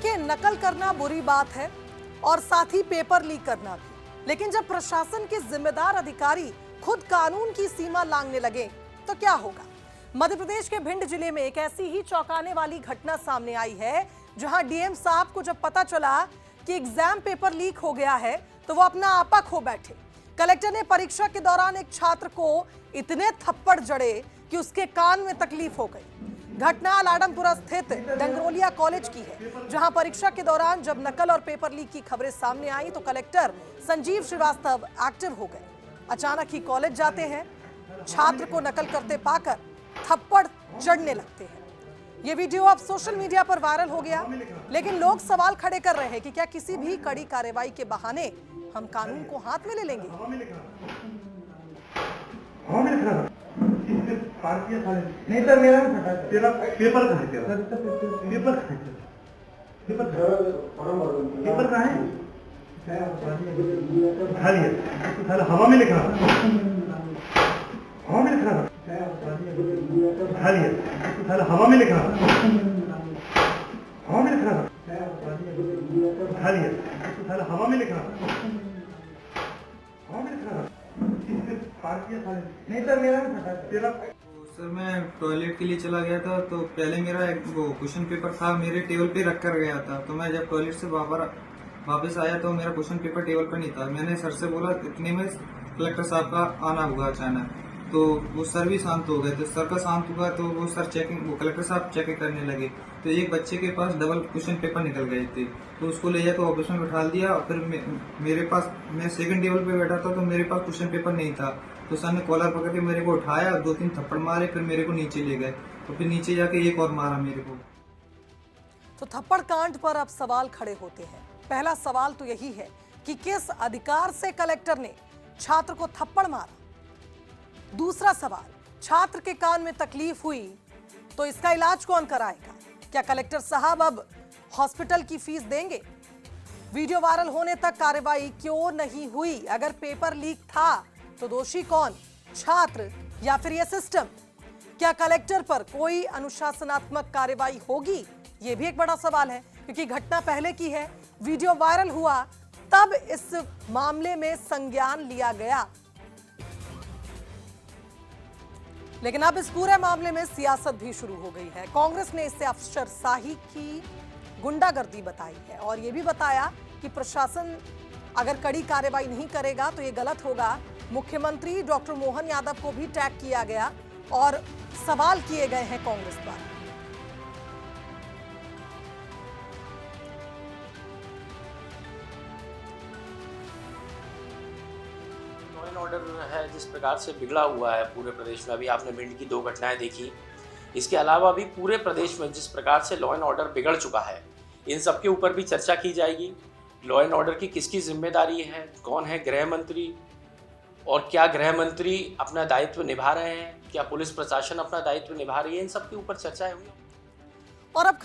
देखिए, नकल करना बुरी बात है और साथ ही पेपर लीक करना भी, लेकिन जब प्रशासन के जिम्मेदार अधिकारी खुद कानून की सीमा लांघने लगे तो क्या होगा। मध्य प्रदेश के भिंड जिले में एक ऐसी ही चौंकाने वाली घटना सामने आई है, जहां डीएम साहब को जब पता चला कि एग्जाम पेपर लीक हो गया है तो वो अपना आपा खो बैठे। कलेक्टर ने परीक्षा के दौरान एक छात्र को इतने थप्पड़ जड़े कि उसके कान में तकलीफ हो गई। घटना लाडमपुरा स्थित डंगरोलिया कॉलेज की है, जहां परीक्षा के दौरान जब नकल और पेपर लीक की खबरें सामने आई तो कलेक्टर संजीव श्रीवास्तव एक्टिव हो गए। अचानक ही कॉलेज जाते हैं, छात्र को नकल करते पाकर थप्पड़ जड़ने लगते हैं। ये वीडियो अब सोशल मीडिया पर वायरल हो गया, लेकिन लोग सवाल खड़े कर रहे हैं कि क्या किसी भी कड़ी कार्रवाई के बहाने हम कानून को हाथ में ले लेंगे। नहीं सर, मेरा नहीं फटा। तेरा पेपर कहाँ है? तेरा पेपर कहाँ है? पेपर कहाँ है? खाली है, हवा में लिखा, हवा में लिखा, खाली है, हवा में लिखा, हवा में लिखा, खाली है, हवा में लिखा, हवा में लिखा। नहीं सर, मेरा नहीं फटा। तेरा सर, मैं टॉयलेट के लिए चला गया था तो पहले मेरा एक वो क्वेश्चन पेपर था मेरे टेबल पे रख कर गया था। तो मैं जब टॉयलेट से वापस आया तो मेरा क्वेश्चन पेपर टेबल पर नहीं था। मैंने सर से बोला, इतने में कलेक्टर साहब का आना हुआ अचानक, तो वो सर भी शांत हो गए। तो सर का शांत हुआ तो वो कलेक्टर साहब चेकिंग करने लगे तो एक बच्चे के पास डबल क्वेश्चन पेपर निकल गए थे, तो उसको ले जाकर ऑफिस में बैठा दिया। और फिर मेरे पास, मैं सेकंड टेबल पे बैठा था तो मेरे पास क्वेश्चन पेपर नहीं था। तो सर ने कॉलर पकड़ के मेरे को उठाया, 2-3 थप्पड़ मारे, फिर मेरे को नीचे ले गए। तो फिर नीचे जाके एक और मारा मेरे को। तो थप्पड़ कांड पर अब सवाल खड़े होते हैं। पहला सवाल तो यही है कि किस अधिकार से कलेक्टर ने छात्र को थप्पड़ मारा। दूसरा सवाल, छात्र के कान में तकलीफ हुई तो इसका इलाज कौन कराएगा। क्या कलेक्टर साहब अब हॉस्पिटल की फीस देंगे। वीडियो वायरल होने तक कार्रवाई क्यों नहीं हुई। अगर पेपर लीक था तो दोषी कौन, छात्र या फिर यह सिस्टम। क्या कलेक्टर पर कोई अनुशासनात्मक कार्रवाई होगी, यह भी एक बड़ा सवाल है, क्योंकि घटना पहले की है, वीडियो वायरल हुआ तब इस मामले में संज्ञान लिया गया, लेकिन अब इस पूरे मामले में सियासत भी शुरू हो गई है। कांग्रेस ने इसे अफसरशाही की गुंडागर्दी बताई है और यह भी बताया कि प्रशासन अगर कड़ी कार्रवाई नहीं करेगा तो यह गलत होगा। मुख्यमंत्री डॉक्टर मोहन यादव को भी टैग किया गया और सवाल किए गए हैं कांग्रेस द्वारा। लॉ एंड ऑर्डर है जिस प्रकार से बिगड़ा हुआ है पूरे प्रदेश में, अभी आपने भिंड की 2 घटनाएं देखी, इसके अलावा भी पूरे प्रदेश में जिस प्रकार से लॉ एंड ऑर्डर बिगड़ चुका है, इन सब के ऊपर भी चर्चा की जाएगी। लॉ एंड ऑर्डर की किसकी जिम्मेदारी है, कौन है गृह मंत्री, और क्या गृह मंत्री अपना दायित्व निभा रहे हैं, क्या पुलिस प्रशासन अपना दायित्व निभा रही है, इन सब के ऊपर चर्चाएं हुई। और अब